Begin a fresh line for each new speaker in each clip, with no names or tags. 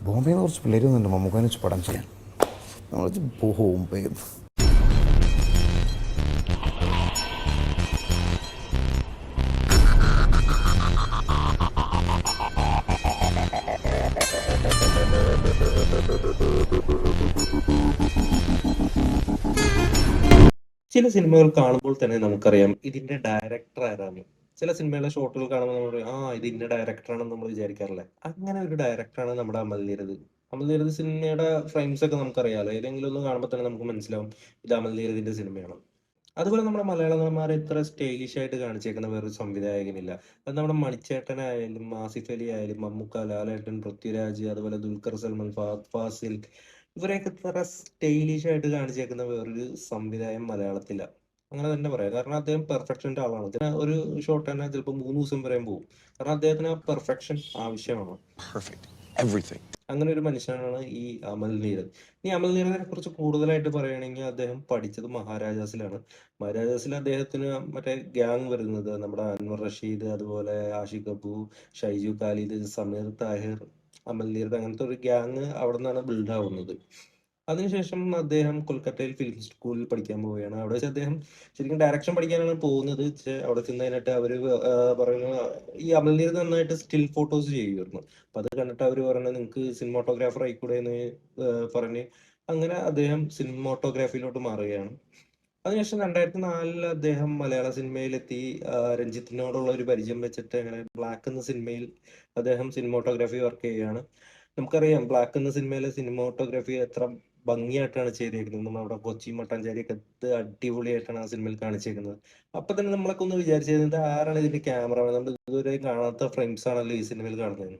ബോംബെയിൽ നിന്ന് കുറച്ച് പിള്ളേർ വന്നിട്ടുണ്ട് മമ്മൂക്കാനെ വെച്ച് പടം ചെയ്യാൻ. നമ്മൾ വെച്ച് ബോംബെ.
ചില സിനിമകൾ കാണുമ്പോൾ തന്നെ നമുക്കറിയാം ഇതിന്റെ ഡയറക്ടർ ആരാണ്. ചില സിനിമയിലെ ഷോട്ടുകൾ കാണുമ്പോൾ നമ്മൾ പറയും, ആ ഇത് ഇന്ന ഡയറക്ടറാണെന്ന് നമ്മൾ വിചാരിക്കാറില്ല. അങ്ങനെ ഒരു ഡയറക്ടറാണ് നമ്മുടെ അമൽ നീരദ്. അമൽ നീരദ് സിനിമയുടെ ഫ്രെയിംസ് ഒക്കെ നമുക്കറിയാലോ. ഏതെങ്കിലും ഒന്ന് കാണുമ്പോൾ തന്നെ നമുക്ക് മനസ്സിലാവും ഇത് അമൽ നീരദിന്റെ സിനിമയാണ്. അതുപോലെ നമ്മുടെ മലയാള നടന്മാരെ ഇത്ര സ്റ്റൈലിഷ് ആയിട്ട് കാണിച്ചേക്കുന്ന വേറൊരു സംവിധായകനില്ല. അത് നമ്മുടെ മണിച്ചേട്ടനായാലും ആസിഫ് അലി ആയാലും മമ്മൂക്ക, ലാലേട്ടൻ, പൃഥ്വിരാജ്, അതുപോലെ ദുൽഖർ സൽമാൻ, ഫഹദ് ഫാസിൽ, ഇവരെയൊക്കെ ഇത്ര സ്റ്റൈലിഷ് ആയിട്ട് കാണിച്ചേക്കുന്ന വേറൊരു സംവിധായകൻ മലയാളത്തില. അങ്ങനെ തന്നെ പറയാം. കാരണം അദ്ദേഹം പെർഫെക്ഷന്റെ ആളാണ്. ഒരു ഷോട്ട് തന്നെ ചിലപ്പോൾ 3 ദിവസം വരെയും പോകും. കാരണം അദ്ദേഹത്തിന് ആ പെർഫെക്ഷൻ ആവശ്യമാണ്.
Perfect. Everything.
അങ്ങനെ ഒരു മനുഷ്യനാണ് ഈ അമൽ നീരദ്. ഈ അമൽ നീരദിനെ കുറിച്ച് കൂടുതലായിട്ട് പറയുകയാണെങ്കിൽ അദ്ദേഹം പഠിച്ചത് മഹാരാജാസിലാണ്. മഹാരാജാസിൽ അദ്ദേഹത്തിന് മറ്റേ ഗ്യാങ് വരുന്നത് നമ്മുടെ അൻവർ റഷീദ്, അതുപോലെ ആഷിഖ് അബു, ഷൈജു ഖാലിദ്, സമീർ താഹിർ, അമൽ നീരദ്, അങ്ങനത്തെ ഒരു ഗ്യാങ് അവിടെ നിന്നാണ് ബിൽഡ് ആവുന്നത്. അതിനുശേഷം അദ്ദേഹം കൊൽക്കത്തയിൽ ഫിലിം സ്കൂളിൽ പഠിക്കാൻ പോവുകയാണ്. അവിടെ വെച്ച് അദ്ദേഹം ശരിക്കും ഡയറക്ഷൻ പഠിക്കാനാണ് പോകുന്നത്. അവിടെ ചെന്നതിനായിട്ട് അവര് പറയുന്നു, ഈ അമൽ നീരദ് നന്നായിട്ട് സ്റ്റിൽ ഫോട്ടോസ് ചെയ്യുമായിരുന്നു. അപ്പൊ അത് കണ്ടിട്ട് അവര് പറയുന്നത് നിങ്ങൾക്ക് സിനിമാറ്റോഗ്രാഫർ ആയിക്കൂടെ എന്ന് പറഞ്ഞ് അങ്ങനെ അദ്ദേഹം സിനിമാറ്റോഗ്രാഫിയിലോട്ട് മാറുകയാണ്. അതിനുശേഷം 2004 അദ്ദേഹം മലയാള സിനിമയിലെത്തി. രഞ്ജിത്തിനോടുള്ള ഒരു പരിചയം വെച്ചിട്ട് അങ്ങനെ ബ്ലാക്ക് എന്ന സിനിമയിൽ അദ്ദേഹം സിനിമാറ്റോഗ്രാഫി വർക്ക് ചെയ്യുകയാണ്. നമുക്കറിയാം ബ്ലാക്ക് എന്ന സിനിമയിലെ സിനിമാറ്റോഗ്രാഫി എത്ര ഭംഗിയായിട്ടാണ് ചെയ്തേക്കുന്നത്. നമ്മുടെ കൊച്ചി മട്ടാഞ്ചേരിയൊക്കെ അടിപൊളിയായിട്ടാണ് ആ സിനിമയിൽ കാണിച്ചേക്കുന്നത്. അപ്പൊ തന്നെ നമ്മളൊക്കെ ഒന്ന് വിചാരിച്ചത് ആരാണ് ഇതിന്റെ ക്യാമറമാൻ, നമ്മൾ ഇതുവരെ കാണാത്ത ഫ്രെയിംസ് ആണല്ലോ ഈ സിനിമയിൽ കാണുന്നത്.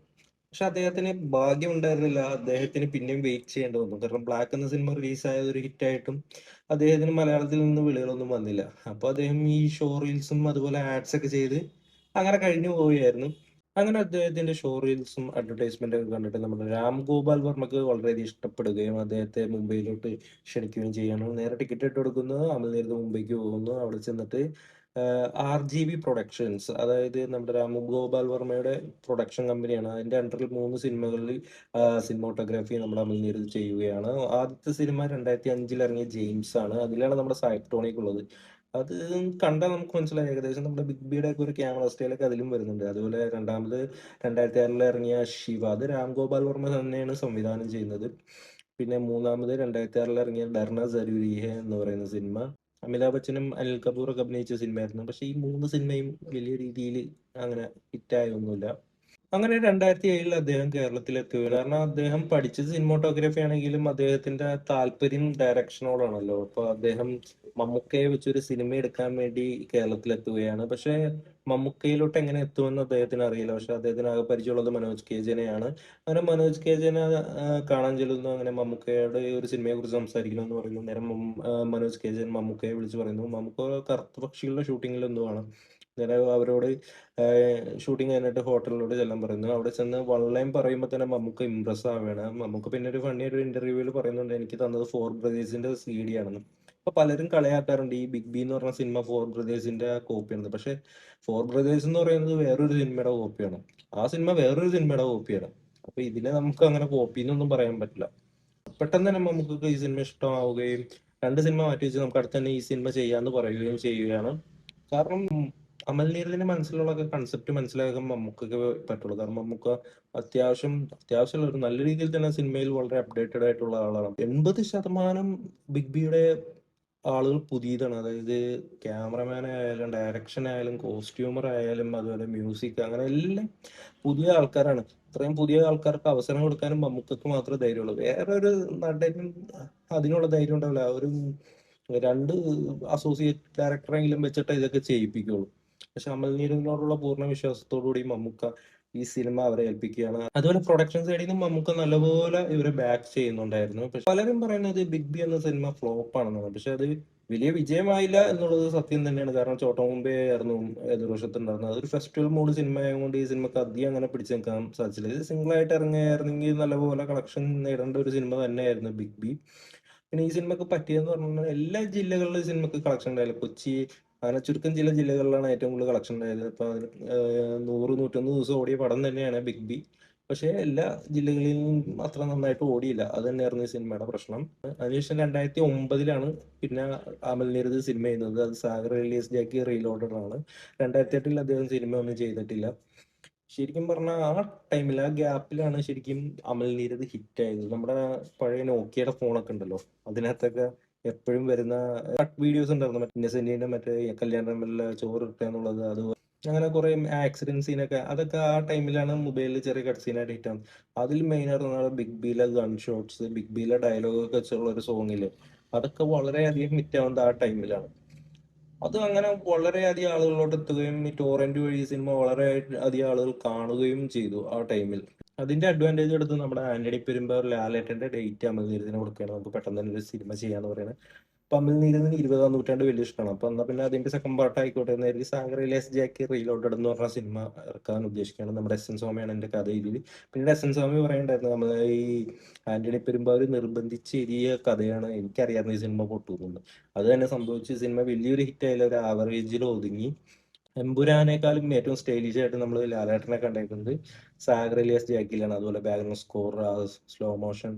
പക്ഷെ അദ്ദേഹത്തിന് ഭാഗ്യം ഉണ്ടായിരുന്നില്ല. അദ്ദേഹത്തിന് പിന്നെയും വെയിറ്റ് ചെയ്യേണ്ടി വന്നു. കാരണം ബ്ലാക്ക് എന്ന സിനിമ റിലീസായ ഒരു ഹിറ്റായിട്ടും അദ്ദേഹത്തിന് മലയാളത്തിൽ നിന്ന് വിളികളൊന്നും വന്നില്ല. അപ്പൊ അദ്ദേഹം ഈ ഷോ റീൽസും അതുപോലെ ആഡ്സ് ഒക്കെ ചെയ്ത് അങ്ങനെ കഴിഞ്ഞു പോവുകയായിരുന്നു. അങ്ങനെ അദ്ദേഹത്തിന്റെ ഷോ റീൽസും അഡ്വർടൈസ്മെന്റ് ഒക്കെ കണ്ടിട്ട് നമ്മുടെ രാം ഗോപാൽ വർമ്മക്ക് വളരെയധികം ഇഷ്ടപ്പെടുകയും അദ്ദേഹത്തെ മുംബൈയിലോട്ട് ക്ഷണിക്കുകയും ചെയ്യാണ്. നേരെ ടിക്കറ്റ് ഇട്ട് കൊടുക്കുന്നു, അമൽ നീരദ് മുംബൈക്ക് പോകുന്നു. അവിടെ ചെന്നിട്ട് RGB പ്രൊഡക്ഷൻസ്, അതായത് നമ്മുടെ രാം ഗോപാൽ വർമ്മയുടെ പ്രൊഡക്ഷൻ കമ്പനിയാണ്. അതിന്റെ അണ്ടറിൽ 3 സിനിമകളിൽ സിനിമാറ്റോഗ്രാഫി നമ്മുടെ അമൽ നീരദ് ചെയ്യുകയാണ്. ആദ്യത്തെ സിനിമ 2005 ഇറങ്ങിയ ജെയിംസ് ആണ്. അതിലാണ് നമ്മുടെ സായിപ് ഉള്ളത്. അത് കണ്ടാൽ നമുക്ക് മനസ്സിലായി ഏകദേശം നമ്മുടെ ബിഗ് ബിയുടെ ഒക്കെ ഒരു ക്യാമറ സ്റ്റൈലൊക്കെ അതിലും വരുന്നുണ്ട്. അതുപോലെ രണ്ടാമത് 2006 ഇറങ്ങിയ ശിവ, അത് രാം ഗോപാൽ വർമ്മ തന്നെയാണ് സംവിധാനം ചെയ്യുന്നത്. പിന്നെ മൂന്നാമത് 2006 ഇറങ്ങിയ ഡർന ജരൂരി ഹെ എന്ന് പറയുന്ന സിനിമ, അമിതാഭ് ബച്ചനും അനിൽ കപൂറൊക്കെ അഭിനയിച്ച സിനിമയായിരുന്നു. പക്ഷെ ഈ 3 സിനിമയും വലിയ രീതിയിൽ അങ്ങനെ ഹിറ്റായൊന്നുമില്ല. അങ്ങനെ 2007 അദ്ദേഹം കേരളത്തിലെത്തുകയാണ്. കാരണം അദ്ദേഹം പഠിച്ചത് സിനിമാറ്റോഗ്രാഫി ആണെങ്കിലും അദ്ദേഹത്തിന്റെ താല്പര്യം ഡയറക്ഷനോടാണല്ലോ. അപ്പൊ അദ്ദേഹം മമ്മൂക്കയെ വെച്ചൊരു സിനിമ എടുക്കാൻ വേണ്ടി കേരളത്തിലെത്തുകയാണ്. പക്ഷെ മമ്മൂക്കയിലോട്ട് എങ്ങനെ എത്തുമെന്ന് അദ്ദേഹത്തിന് അറിയില്ല. പക്ഷെ അദ്ദേഹത്തിന് ആകെ പരിചയമുള്ളത് മനോജ് കെ ജനെയാണ്. അങ്ങനെ മനോജ് കെ ജന കാണാൻ ചെല്ലുന്നു. അങ്ങനെ മമ്മൂക്കയുടെ ഒരു സിനിമയെ കുറിച്ച് സംസാരിക്കണമെന്ന് പറയുന്നു. നേരം മനോജ് കെ ജൻ മമ്മൂക്കയെ വിളിച്ച് പറയുന്നു, മമ്മൂക്ക കറുത്ത പക്ഷികളുടെ ഷൂട്ടിങ്ങിൽ എന്തോ ആണ്. നേരെ അവരോട് ഷൂട്ടിംഗ് കഴിഞ്ഞിട്ട് ഹോട്ടലിലോട്ട് ചെല്ലാൻ പറയുന്നു. അവിടെ ചെന്ന് വൺലൈൻ പറയുമ്പോൾ തന്നെ മമ്മൂക്ക ഇംപ്രസ് ആവുകയാണ്. മമ്മൂക്ക പിന്നെ ഒരു ഫണ്ണി ഒരു ഇന്റർവ്യൂവിൽ പറയുന്നുണ്ട്, എനിക്ക് തന്നത് ഫോർ ബ്രദേഴ്സിന്റെ CD ആണെന്ന്. അപ്പൊ പലരും കളിയാക്കാറുണ്ട് ഈ ബിഗ് ബി എന്ന് പറഞ്ഞ സിനിമ ഫോർ ബ്രദേഴ്സിന്റെ കോപ്പിയാണ്. പക്ഷെ ഫോർ ബ്രദേഴ്സ് എന്ന് പറയുന്നത് വേറൊരു സിനിമയുടെ കോപ്പിയാണ്. ആ സിനിമ വേറൊരു സിനിമയുടെ കോപ്പിയാണ്. അപ്പൊ ഇതിനെ നമുക്ക് അങ്ങനെ കോപ്പി എന്നൊന്നും പറയാൻ പറ്റില്ല. പെട്ടെന്ന് തന്നെ നമുക്ക് ഈ സിനിമ ഇഷ്ടമാവുകയും 2 സിനിമ മാറ്റി വെച്ച് നമുക്ക് അടുത്ത് തന്നെ ഈ സിനിമ ചെയ്യാന്ന് പറയുകയും ചെയ്യുകയാണ്. കാരണം അമൽ നീരദിന്റെ മനസ്സിലുള്ള കൺസെപ്റ്റ് മനസ്സിലാക്കാൻ മമ്മൂക്കൊക്കെ പറ്റുള്ളൂ. കാരണം മമ്മൂക്ക അത്യാവശ്യമുള്ള ഒരു നല്ല രീതിയിൽ തന്നെ സിനിമയിൽ വളരെ അപ്ഡേറ്റഡ് ആയിട്ടുള്ള ആളാണ്. 80% ബിഗ് ബിയുടെ ആളുകൾ പുതിയതാണ്. അതായത് ക്യാമറമാൻ ആയാലും ഡയറക്ഷൻ ആയാലും കോസ്റ്റ്യൂമർ ആയാലും അതുപോലെ മ്യൂസിക്, അങ്ങനെ എല്ലാം പുതിയ ആൾക്കാരാണ്. ഇത്രയും പുതിയ ആൾക്കാർക്ക് അവസരം കൊടുക്കാനും മമ്മൂക്കക്ക് മാത്രമേ ധൈര്യമുള്ളൂ. വേറൊരു നടനും അതിനുള്ള ധൈര്യം ഉണ്ടാവില്ല. ഒരു 2 അസോസിയേറ്റ് ഡയറക്ടറെങ്കിലും വെച്ചിട്ട് ഇതൊക്കെ ചെയ്യിപ്പിക്കുള്ളൂ. പക്ഷെ അമൽ നീരദിനോടുള്ള പൂർണ്ണ വിശ്വാസത്തോടു കൂടി മമ്മൂക്ക ഈ സിനിമ അവരെ ഏൽപ്പിക്കുകയാണ്. അതുപോലെ പ്രൊഡക്ഷൻ സൈഡിൽ നിന്ന് മമ്മൂക്ക നല്ലപോലെ ഇവരെ ബാക്ക് ചെയ്യുന്നുണ്ടായിരുന്നു. പക്ഷെ പലരും പറയുന്നത് ബിഗ് ബി എന്ന സിനിമ ഫ്ലോപ്പ് ആണെന്നാണ്. പക്ഷെ അത് വലിയ വിജയമായില്ല എന്നുള്ളത് സത്യം തന്നെയാണ്. കാരണം ചോട്ട മുമ്പേ ആയിരുന്നു എതിർവശത്തുണ്ടായിരുന്നത്. അതൊരു ഫെസ്റ്റിവൽ മൂഡ് സിനിമ ആയതുകൊണ്ട് ഈ സിനിമക്ക് അധികം അങ്ങനെ പിടിച്ചു നിൽക്കാൻ സാധിച്ചില്ല. ഇത് സിംഗിൾ ആയിട്ട് ഇറങ്ങിയായിരുന്നെങ്കിൽ നല്ലപോലെ കളക്ഷൻ നേടേണ്ട ഒരു സിനിമ തന്നെയായിരുന്നു ബിഗ് ബി. പിന്നെ ഈ സിനിമക്ക് പറ്റിയതെന്ന് പറഞ്ഞാൽ എല്ലാ ജില്ലകളിലും ഈ സിനിമക്ക് കളക്ഷൻ ഉണ്ടായില്ല. കൊച്ചി അങ്ങനെ ചുരുക്കം ചില ജില്ലകളിലാണ് ഏറ്റവും കൂടുതൽ കളക്ഷൻ ഉണ്ടായത്. ഇപ്പൊ 100-101 ദിവസം ഓടിയ പടം തന്നെയാണ് ബിഗ് ബി. പക്ഷേ എല്ലാ ജില്ലകളിലും അത്ര നന്നായിട്ട് ഓടിയില്ല. അത് തന്നെയായിരുന്നു ഈ സിനിമയുടെ പ്രശ്നം. അതിനുശേഷം 2009 പിന്നെ അമൽ നീരദ് സിനിമ ചെയ്യുന്നത്. അത് സാഗർ റിലീസ് ജാക്കി റീലോഡഡ് ആണ്. 2008 അദ്ദേഹം സിനിമ ഒന്നും ചെയ്തിട്ടില്ല. ശരിക്കും പറഞ്ഞാൽ ആ ടൈമിൽ ആ ഗ്യാപ്പിലാണ് ശരിക്കും അമൽ നീരദ് ഹിറ്റ് ആയത്. നമ്മുടെ പഴയ നോക്കിയയുടെ ഫോണൊക്കെ ഉണ്ടല്ലോ, അതിനകത്തൊക്കെ എപ്പോഴും വരുന്ന കട്ട് വീഡിയോസ് ഉണ്ടായിരുന്നു. മറ്റേ ഇന്നസെന്റിന്റെ മറ്റേ കല്യാണ ചോറ് കിട്ടുക എന്നുള്ളത്, അത് അങ്ങനെ കുറെ ആക്സിഡന്റ് സീനൊക്കെ, അതൊക്കെ ആ ടൈമിലാണ് മൊബൈലിൽ ചെറിയ കട്ട് സീനായിട്ട് ഹിറ്റ് ആവുന്നത്. അതിൽ മെയിനായിട്ട് ബിഗ് ബിയിലെ ഗൺ ഷോട്ട്സ്, ബിഗ് ബിയിലെ ഡയലോഗ് ഒക്കെ വെച്ചുള്ള ഒരു സോങ്ങില്, അതൊക്കെ വളരെയധികം ഹിറ്റ് ആവുന്നത് ആ ടൈമിലാണ്. അത് അങ്ങനെ വളരെയധികം ആളുകളോട് എത്തുകയും ഈ ടോറന്റ് വഴി സിനിമ വളരെ അധികം ആളുകൾ കാണുകയും ചെയ്തു ആ ടൈമിൽ. അതിന്റെ അഡ്വാൻറ്റേജ് എടുത്ത് നമ്മുടെ ആന്റണി പെരുമ്പാവൂർ ലാലേട്ടന്റെ ഡേറ്റ് അമൽ നീരദിന് കൊടുക്കുകയാണ്. നമുക്ക് പെട്ടെന്ന് തന്നെ ഒരു സിനിമ ചെയ്യാന്ന് പറയുന്നത്. അപ്പൊ അമൽ നീരദിന് 20-ാം നൂറ്റാണ്ട് വലിയ ഇഷ്ടമാണ്. അപ്പൊ എന്നാ പിന്നെ അതിന്റെ സെക്കൻഡ് പാർട്ട് ആയിക്കോട്ടെ എന്ന് കരുതി സാഗർ ഇലിയാസ് ജാക്കി റീലോഡഡ് എന്ന് പറഞ്ഞ സിനിമ ഇറക്കാൻ ഉദ്ദേശിക്കുകയാണ്. നമ്മുടെ എസ് എൻ സ്വാമിയാണ് എന്റെ കഥ എഴുതി. പിന്നീട് എസ് എൻ സ്വാമി പറയണ്ടായിരുന്നു, നമ്മൾ ഈ ആന്റണി പെരുമ്പാവൂർ നിർബന്ധിച്ച് എഴുതിയ കഥയാണ്, എനിക്കറിയാവുന്ന ഈ സിനിമ പൊട്ടുന്നത്. അത് തന്നെ സംഭവിച്ചു. സിനിമ വലിയൊരു ഹിറ്റ് ആയില്ല, ഒരു ആവറേജിൽ ഒതുങ്ങി. എമ്പുരാനേക്കാളും ഏറ്റവും സ്റ്റൈലിഷ് ആയിട്ട് നമ്മൾ ലാലേട്ടനെ കണ്ടേക്കുന്നത് സാഗർ ഇലിയാസ് ജാക്കിയിലാണ്. അതുപോലെ background score, slow motion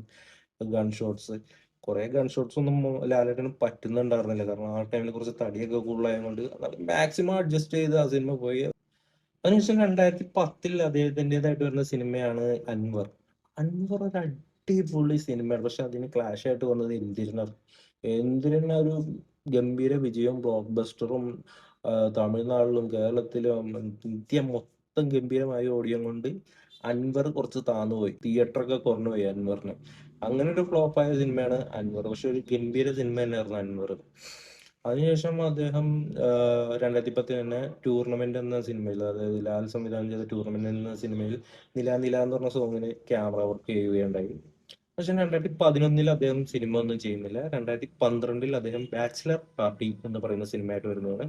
gun shots, കുറെ ഗൺ ഷോട്ട്സ് ഒന്നും ലാലേട്ടന് പറ്റുന്നുണ്ടായിരുന്നില്ല. കാരണം ആ ടൈമിൽ കുറച്ച് തടിയൊക്കെ കൂടുതലായതുകൊണ്ട് മാക്സിമം അഡ്ജസ്റ്റ് ചെയ്ത് ആ സിനിമ പോയി. അതിനുശേഷം 2010 അദ്ദേഹത്തിൻ്റെതായിട്ട് വരുന്ന സിനിമയാണ് അൻവർ. അൻവർ ഒരു അടിപൊളി സിനിമയാണ്. പക്ഷെ അതിന് ക്ലാഷ് ആയിട്ട് വന്നത് എന്തിരനാണ്. എന്തിരന ഒരു ഗംഭീര വിജയവും ബ്ലോക്ക് ബസ്റ്ററും തമിഴ്നാട്ടിലും കേരളത്തിലും ഇന്ത്യ മൊത്തം ഗംഭീരമായി ഓടിയം കൊണ്ട് അൻവർ കുറച്ച് താന്നുപോയി. തിയേറ്ററൊക്കെ കുറഞ്ഞുപോയി അൻവറിന്. അങ്ങനെ ഒരു ഫ്ലോപ്പായ സിനിമയാണ് അൻവർ. പക്ഷെ ഒരു ഗംഭീര സിനിമ തന്നെയായിരുന്നു അൻവർ. അതിനുശേഷം അദ്ദേഹം 2010 തന്നെ ടൂർണമെന്റ് എന്ന സിനിമയിൽ, അതായത് ലാൽ സംവിധാനം ചെയ്ത ടൂർണമെന്റ് എന്ന സിനിമയിൽ നില നില എന്ന് പറഞ്ഞ സോങ്ങിന് ക്യാമറ വർക്ക് ചെയ്യുകയുണ്ടായി. പക്ഷെ 2011 അദ്ദേഹം സിനിമ ഒന്നും ചെയ്യുന്നില്ല. 2012 അദ്ദേഹം ബാച്ചിലർ പാർട്ടി എന്ന് പറയുന്ന സിനിമയായിട്ട് വരുന്നതാണ്.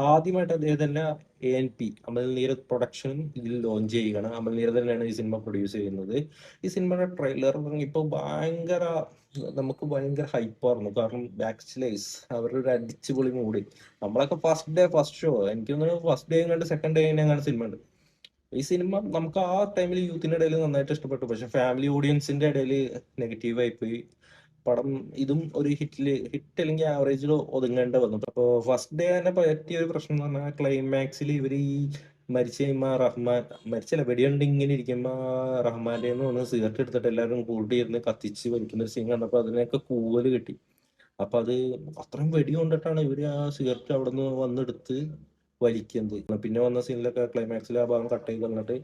ആദ്യമായിട്ട് അദ്ദേഹത്തിന്റെ ANP അമൽ നീരദ് പ്രൊഡക്ഷനും ഇതിൽ ലോഞ്ച് ചെയ്യുകയാണ്. അമൽ നീരദ് തന്നെയാണ് ഈ സിനിമ പ്രൊഡ്യൂസ് ചെയ്യുന്നത്. ഈ സിനിമയുടെ ട്രെയിലർ ഇപ്പൊ നമുക്ക് ഭയങ്കര ഹൈപ്പായിരുന്നു. കാരണം ബാച്ചിലേഴ്സ് അവരുടെ ഒരു അടിച്ചുപൊളി മൂഡ്. നമ്മളൊക്കെ ഫസ്റ്റ് ഡേ ഫസ്റ്റ് ഷോ, എനിക്ക് തോന്നുന്നു ഫസ്റ്റ് ഡേ കണ്ട് സെക്കൻഡ് ഡേ എങ്ങാണ്ട് സിനിമ ഉണ്ട്. ഈ സിനിമ നമുക്ക് ആ ടൈമിൽ യൂത്തിന്റെ ഇടയിൽ നന്നായിട്ട് ഇഷ്ടപ്പെട്ടു. പക്ഷെ ഫാമിലി ഓഡിയൻസിന്റെ ഇടയിൽ നെഗറ്റീവ് ആയിപ്പോയി പടം. ഇതും ഒരു ഹിറ്റ് അല്ലെങ്കിൽ ആവറേജിൽ ഒതുങ്ങേണ്ട വന്നു. അപ്പോൾ ഫസ്റ്റ് ഡേ തന്നെ പറ്റിയ ഒരു പ്രശ്നം എന്ന് പറഞ്ഞാൽ ക്ലൈമാക്സിൽ ഇവർ ഈ മരിച്ച കഴിയുമ്പോ റഹ്മാൻ, മരിച്ചല്ല, വെടിയുണ്ട് ഇങ്ങനെ ഇരിക്കുമ്പോ റഹ്മാന്റെ ഒന്ന് സിഗരറ്റ് എടുത്തിട്ട് എല്ലാവരും കൂട്ടിയിരുന്ന് കത്തിച്ച് വലിക്കുന്ന ഒരു സീൻ കണ്ടപ്പോ അതിനൊക്കെ കൂവല് കിട്ടി. അപ്പൊ അത് അത്രയും വെടി കൊണ്ടിട്ടാണ് ഇവര് ആ സിഗരറ്റ് അവിടെ നിന്ന് വന്നെടുത്ത് വലിക്കുന്നത്. പിന്നെ വന്ന സീനിലൊക്കെ ക്ലൈമാക്സിൽ ആ ഭാഗം കട്ട് ചെയ്ത് തന്നിട്ട്,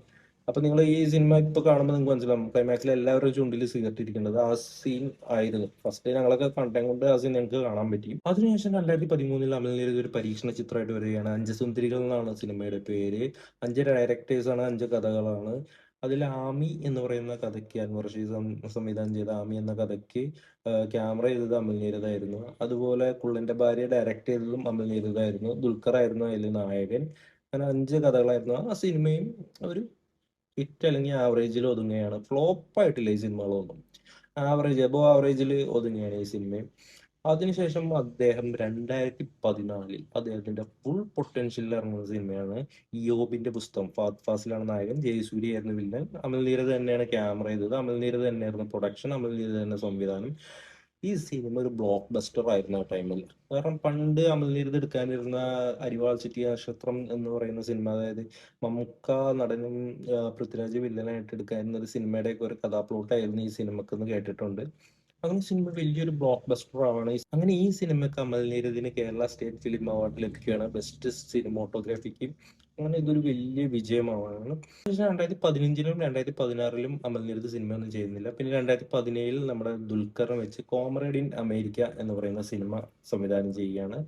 അപ്പൊ നിങ്ങൾ ഈ സിനിമ ഇപ്പൊ കാണുമ്പോൾ നിങ്ങൾക്ക് മനസ്സിലാവും ക്ലൈമാക്സിൽ എല്ലാവരുടെ ചുണ്ടിൽ സിഗരറ്റ് ഇരിക്കേണ്ടത് ആ സീൻ ആയിരുന്നു. ഫസ്റ്റ് ഞങ്ങളൊക്കെ കണ്ടത് കൊണ്ട് ആ സീൻ ഞങ്ങൾക്ക് കാണാൻ പറ്റി. അതിനുശേഷം 2013 അമൽ നീരദ് ഒരു പരീക്ഷണ ചിത്രമായിട്ട് വരികയാണ്. 5 സുന്ദരികൾ എന്നാണ് സിനിമയുടെ പേര്. 5 ഡയറക്ടേഴ്സാണ്, 5 കഥകളാണ്. അതിൽ ആമി എന്ന് പറയുന്ന കഥയ്ക്ക്, അൻവർ റഷീദ് സംവിധാനം ചെയ്ത ആമി എന്ന കഥയ്ക്ക് ക്യാമറ ചെയ്തത് അമൽ നീരദ് ആയിരുന്നു. അതുപോലെ കുള്ളന്റെ ഭാര്യ ഡയറക്ട് ചെയ്തതും അമൽ നീരദ് ആയിരുന്നു. ദുൽഖർ ആയിരുന്നു അതിൽ നായകൻ. അങ്ങനെ 5 കഥകളായിരുന്നു. ആ സിനിമയും ഒരു ഹിറ്റ് അല്ലെങ്കിൽ ആവറേജിൽ ഒതുങ്ങുകയാണ്. ഫ്ലോപ്പ് ആയിട്ടില്ല ഈ സിനിമകളൊന്നും. ആവറേജ്, എബോ ആവറേജിൽ ഒതുങ്ങുകയാണ് ഈ സിനിമയും. അതിനുശേഷം അദ്ദേഹം 2014 അദ്ദേഹത്തിന്റെ ഫുൾ പൊട്ടൻഷ്യലിൽ ഇറങ്ങുന്ന സിനിമയാണ് യോബിന്റെ പുസ്തകം. ഫഹദ് ഫാസിലാണ് നായകൻ, ജയസൂര്യ ആയിരുന്നു വില്ലൻ, അമൽ നീരദ് തന്നെയാണ് ക്യാമറ ചെയ്തത്, അമൽ നീരദ് തന്നെയായിരുന്നു പ്രൊഡക്ഷൻ, അമൽ നീരദ് തന്നെ സംവിധാനം. ഈ സിനിമ ഒരു ബ്ലോക്ക് ബസ്റ്റർ ആയിരുന്നു ആ ടൈമിൽ. കാരണം പണ്ട് അമൽ നീരദ് എടുക്കാനിരുന്ന അരിവാൾ ചുറ്റിയ നക്ഷത്രം എന്ന് പറയുന്ന സിനിമ, അതായത് മമ്മൂക്ക നടനും പൃഥ്വിരാജ് വില്ലനായിട്ട് എടുക്കാനിരുന്ന ഒരു സിനിമയുടെ ഒക്കെ ഒരു കഥാപ്ലോട്ടായിരുന്നു ഈ സിനിമക്കെന്ന് കേട്ടിട്ടുണ്ട്. അങ്ങനെ സിനിമ വലിയൊരു ബ്ലോക്ക് ബസ്റ്റർ ആണ്. അങ്ങനെ ഈ സിനിമക്ക് അമൽ നീരദിന് കേരള സ്റ്റേറ്റ് ഫിലിം അവാർഡ് ലഭിക്കുകയാണ് ബെസ്റ്റ് സിനിമോട്ടോഗ്രാഫിക്ക്. അങ്ങനെ ഇതൊരു വലിയ വിജയമാണ്. 2015-ലും 2016-ലും അമൽ നീരദ് സിനിമയൊന്നും ചെയ്യുന്നില്ല. പിന്നെ 2017 നമ്മുടെ ദുൽഖറിനെ വെച്ച് കോമ്രേഡ് ഇൻ അമേരിക്ക എന്ന് പറയുന്ന സിനിമ സംവിധാനം ചെയ്യുകയാണ്.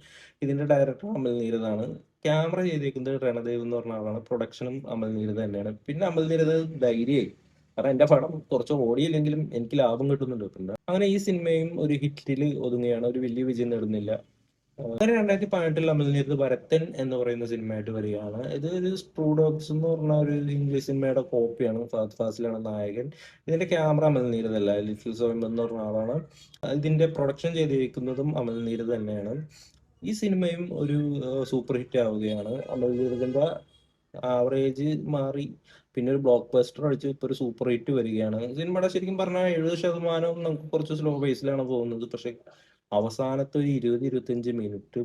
ഇതിന്റെ ഡയറക്ടർ അമൽ നീരദാണ്. ക്യാമറ ചെയ്തേക്കുന്നത് രണദേവ് എന്ന് പറഞ്ഞ ആളാണ്. പ്രൊഡക്ഷനും അമൽ നീരദ് തന്നെയാണ്. പിന്നെ അമൽ നീരദ് ധൈര്യമായി, കാരണം എന്റെ പടം കുറച്ച് ഓടിയില്ലെങ്കിലും എനിക്ക് ലാഭം കിട്ടുന്നുണ്ട്. പിന്നെ അങ്ങനെ ഈ സിനിമയും ഒരു ഹിറ്റിൽ ഒതുങ്ങുകയാണ്, ഒരു വലിയ വിജയം നേടുന്നില്ല. അങ്ങനെ 2018 അമൽ നീരദ് ഭരതൻ എന്ന് പറയുന്ന സിനിമയായിട്ട് വരികയാണ്. ഇത് ഒരു സ്ക്രൂ ഡോഗ്സ് എന്ന് പറഞ്ഞ ഒരു ഇംഗ്ലീഷ് സിനിമയുടെ കോപ്പിയാണ്. ഫഹദ് ഫാസിലാണ് നായകൻ. ഇതിന്റെ ക്യാമറ അമൽ നീരദ് അല്ല, ലിറ്റിൽ സോയം എന്ന് പറഞ്ഞ ആളാണ്. ഇതിന്റെ പ്രൊഡക്ഷൻ ചെയ്തിരിക്കുന്നതും അമൽ നീരദ് തന്നെയാണ്. ഈ സിനിമയും ഒരു സൂപ്പർ ഹിറ്റ് ആവുകയാണ്. അമൽ നീരദിന്റെ ആവറേജ് മാറി പിന്നെ ഒരു ബ്ലോക്ക് ബസ്റ്റർ അടിച്ച് ഇപ്പോൾ ഒരു സൂപ്പർ ഹിറ്റ് വരികയാണ്. സിനിമയുടെ ശരിക്കും പറഞ്ഞാൽ 70% നമുക്ക് കുറച്ച് സ്ലോ ബേസിലാണ് പോകുന്നത്. പക്ഷെ അവസാനത്തെ ഒരു 20-25 മിനിറ്റ്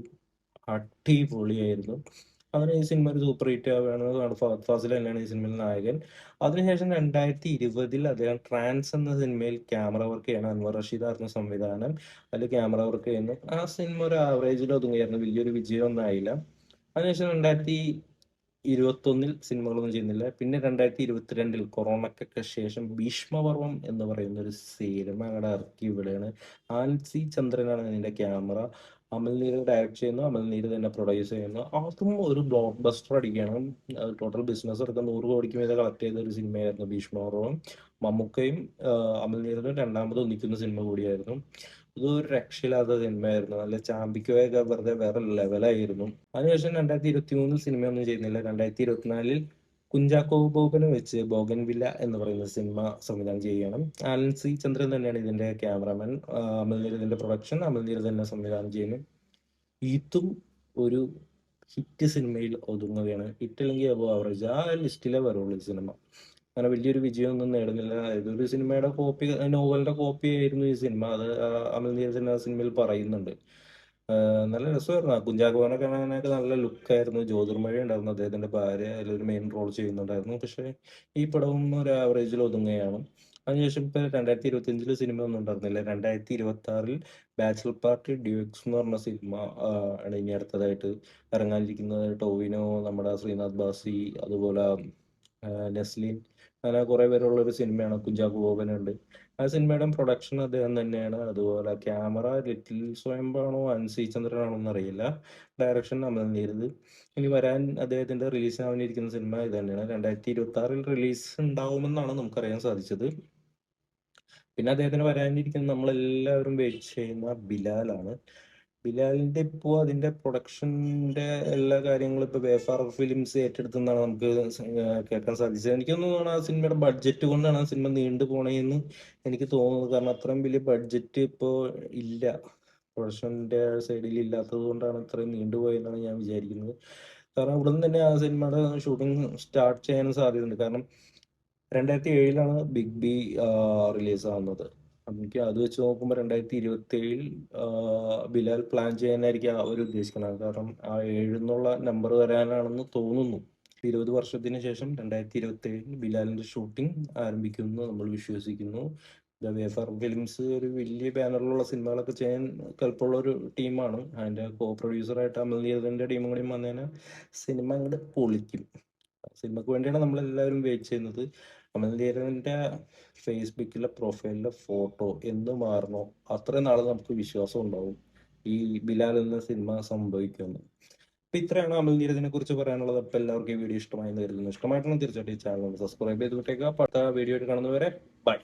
അടിപൊളിയായിരുന്നു. അങ്ങനെ ഈ സിനിമ ഒരു സൂപ്പർ ഹിറ്റ് ആവുകയാണ്. ഫഹദ് ഫാസിൽ തന്നെയാണ് ഈ സിനിമയിൽ നായകൻ. അതിനുശേഷം 2020 അദ്ദേഹം ട്രാൻസ് എന്ന സിനിമയിൽ ക്യാമറ വർക്ക് ചെയ്യണം. അൻവർ റഷീദായിരുന്നു സംവിധാനം. അതിൽ ക്യാമറ വർക്ക് ചെയ്യുന്നു. ആ സിനിമ ഒരു ആവറേജിൽ ഒതുങ്ങിയായിരുന്നു, വലിയൊരു വിജയമൊന്നും ആയില്ല. അതിനുശേഷം 2021 സിനിമകളൊന്നും ചെയ്യുന്നില്ല. പിന്നെ 2022 കൊറോണക്കൊക്കെ ശേഷം ഭീഷ്മപർവം എന്ന് പറയുന്ന ഒരു സിനിമ അങ്ങടെ ഇറക്കി വിടുകയാണ്. ആൻസി ചന്ദ്രനാണ് അതിന്റെ ക്യാമറ. അമൽ നീരദ് ഡയറക്ട് ചെയ്യുന്നു, അമൽ നീരദ് തന്നെ പ്രൊഡ്യൂസ് ചെയ്യുന്നു. അതും ഒരു ബ്ലോക്ക് ബസ്റ്റർ അടിക്കുകയാണ്. ടോട്ടൽ ബിസിനസ് അടക്കം 100 കോടിക്ക് മീതെ കളക്ട് ചെയ്ത ഒരു സിനിമയായിരുന്നു ഭീഷ്മപർവം. മമ്മൂക്കയും അമൽ നീരദും രണ്ടാമത് ഒന്നിക്കുന്ന സിനിമ കൂടിയായിരുന്നു. ഇതൊരു രക്ഷയില്ലാത്ത സിനിമയായിരുന്നു. നല്ല ചാമ്പിക്കോയൊക്കെ വെറുതെ വേറെ ലെവലായിരുന്നു. അതിനുശേഷം 2023 സിനിമയൊന്നും ചെയ്യുന്നില്ല. 2024 കുഞ്ചാക്കോ ബോബനെ വെച്ച് ബോഗൻവില്ല എന്ന് പറയുന്ന സിനിമ സംവിധാനം ചെയ്യുകയാണ്. ആലൻ സി ചന്ദ്രൻ തന്നെയാണ് ഇതിന്റെ ക്യാമറാമാൻ. അമൽ നീരദിന്റെ പ്രൊഡക്ഷൻ, അമൽ നീരദ് തന്നെ സംവിധാനം ചെയ്യുന്നു. ഇതും ഒരു ഹിറ്റ് സിനിമയിൽ ഒതുങ്ങുകയാണ്. ഹിറ്റ് അല്ലെങ്കിൽ അബോ ആവറേജ് ആ ലിസ്റ്റിലേ വരുള്ളൂ ഈ സിനിമ. അങ്ങനെ വലിയൊരു വിജയമൊന്നും നേടുന്നില്ല. ഇതൊരു സിനിമയുടെ കോപ്പി, നോവലിന്റെ കോപ്പി ആയിരുന്നു ഈ സിനിമ. അത് അമൽ നീരദ് ആ സിനിമയിൽ പറയുന്നുണ്ട്. നല്ല രസമായിരുന്നു. കുഞ്ചാക്കോനെ കാണാനൊക്കെ നല്ല ലുക്കായിരുന്നു. ജ്യോതിർമഴ ഉണ്ടായിരുന്നു, അദ്ദേഹത്തിന്റെ ഭാര്യ അതിലൊരു മെയിൻ റോൾ ചെയ്യുന്നുണ്ടായിരുന്നു. പക്ഷെ ഈ പടവും ഒരു ആവറേജിൽ ഒതുങ്ങുകയാണ്. അതിനുശേഷം ഇപ്പൊ 2025 സിനിമ ഒന്നും ഉണ്ടായിരുന്നില്ല. 2026 ബാച്ചിലർ പാർട്ടി ഡ്യൂക്സ് എന്ന് പറഞ്ഞ സിനിമ ആണ് ഇനി അടുത്തതായിട്ട് ഇറങ്ങാനിരിക്കുന്നത്. ടോവിനോ, നമ്മുടെ ശ്രീനാഥ് ബാസി, അതുപോലെ നെസ്ലിൻ, അങ്ങനെ കുറെ പേരുള്ള ഒരു സിനിമയാണ്. കുഞ്ചാക്കോ ബോബനുണ്ട്. ആ സിനിമയുടെ പ്രൊഡക്ഷൻ അദ്ദേഹം തന്നെയാണ്. അതുപോലെ ക്യാമറ ലിറ്റിൽ സ്വയംഭാണോ അൻസി ചന്ദ്രനാണോ എന്നറിയില്ല. ഡയറക്ഷൻ അമൽ നീരദ്. ഇനി വരാൻ അദ്ദേഹത്തിന്റെ റിലീസ് ആവാനിരിക്കുന്ന സിനിമ ഇത് തന്നെയാണ്. 2026 റിലീസ് ഉണ്ടാവുമെന്നാണ് നമുക്കറിയാൻ സാധിച്ചത്. പിന്നെ അദ്ദേഹത്തിന് വരാനിരിക്കുന്ന നമ്മളെല്ലാവരും വെയിറ്റ് ചെയ്യുന്ന ബിലാലാണ്. ബിലാലിന്റെ ഇപ്പോൾ അതിന്റെ പ്രൊഡക്ഷന്റെ എല്ലാ കാര്യങ്ങളും ഇപ്പൊ വേഫാർ ഫിലിംസ് ഏറ്റെടുത്തെന്നാണ് നമുക്ക് കേൾക്കാൻ സാധിച്ചത്. എനിക്കൊന്നും തോന്നുന്നു ആ സിനിമയുടെ ബഡ്ജറ്റ് കൊണ്ടാണ് ആ സിനിമ നീണ്ടു പോണേന്ന് എനിക്ക് തോന്നുന്നത്. കാരണം അത്രയും വലിയ ബഡ്ജറ്റ് ഇപ്പോ ഇല്ല, പ്രൊഡക്ഷന്റെ സൈഡിൽ ഇല്ലാത്തത് കൊണ്ടാണ് ഇത്രയും നീണ്ടുപോയെന്നാണ് ഞാൻ വിചാരിക്കുന്നത്. കാരണം ഉടൻ തന്നെ ആ സിനിമയുടെ ഷൂട്ടിംഗ് സ്റ്റാർട്ട് ചെയ്യാൻ സാധ്യതയുണ്ട്. കാരണം 2007 ബിഗ് ബി റിലീസ് ആവുന്നത്. എനിക്ക് അത് വെച്ച് നോക്കുമ്പോൾ 2027 ബിലാൽ പ്ലാൻ ചെയ്യാനായിരിക്കും അവർ ഉദ്ദേശിക്കുന്നത്. കാരണം ആ 7 എന്നുള്ള നമ്പർ വരാനാണെന്ന് തോന്നുന്നു. 20 വർഷത്തിന് ശേഷം 2027 ബിലാലിന്റെ ഷൂട്ടിംഗ് ആരംഭിക്കുമെന്ന് നമ്മൾ വിശ്വസിക്കുന്നു. വേഫർ ഫിലിംസ് ഒരു വലിയ ബാനറിലുള്ള സിനിമകളൊക്കെ ചെയ്യാൻ കൽപ്പുള്ള ഒരു ടീമാണ്. അതിന്റെ കോ പ്രൊഡ്യൂസറായിട്ട് അമൽ നീരദിന്റെ ടീമും കൂടി വന്നതിനാൽ സിനിമ അങ്ങോട്ട് പൊളിക്കും. സിനിമക്ക് വേണ്ടിയാണ് നമ്മളെല്ലാവരും വെയിറ്റ് ചെയ്യുന്നത്. അമൽ നീരദിന്റെ ഫേസ്ബുക്കിലെ പ്രൊഫൈലിലെ ഫോട്ടോ എന്ന് മാറണോ അത്രയും നാളെ നമുക്ക് വിശ്വാസം ഉണ്ടാവും ഈ ബിലാൽ എന്ന സിനിമ സംഭവിക്കുമെന്ന്. അപ്പൊ ഇത്രയാണ് അമൽ നീരദിനെ കുറിച്ച് പറയാനുള്ളത്. അപ്പൊ എല്ലാവർക്കും ഈ വീഡിയോ ഇഷ്ടമായി എന്ന് കരുതുന്നു. ഇഷ്ടമായിട്ടാണ് തീർച്ചയായിട്ടും ഈ ചാനൽ സബ്സ്ക്രൈബ് ചെയ്ത് വിട്ടേക്കുക. അടുത്ത വീഡിയോ ആയിട്ട് കാണുന്നവരെ ബൈ.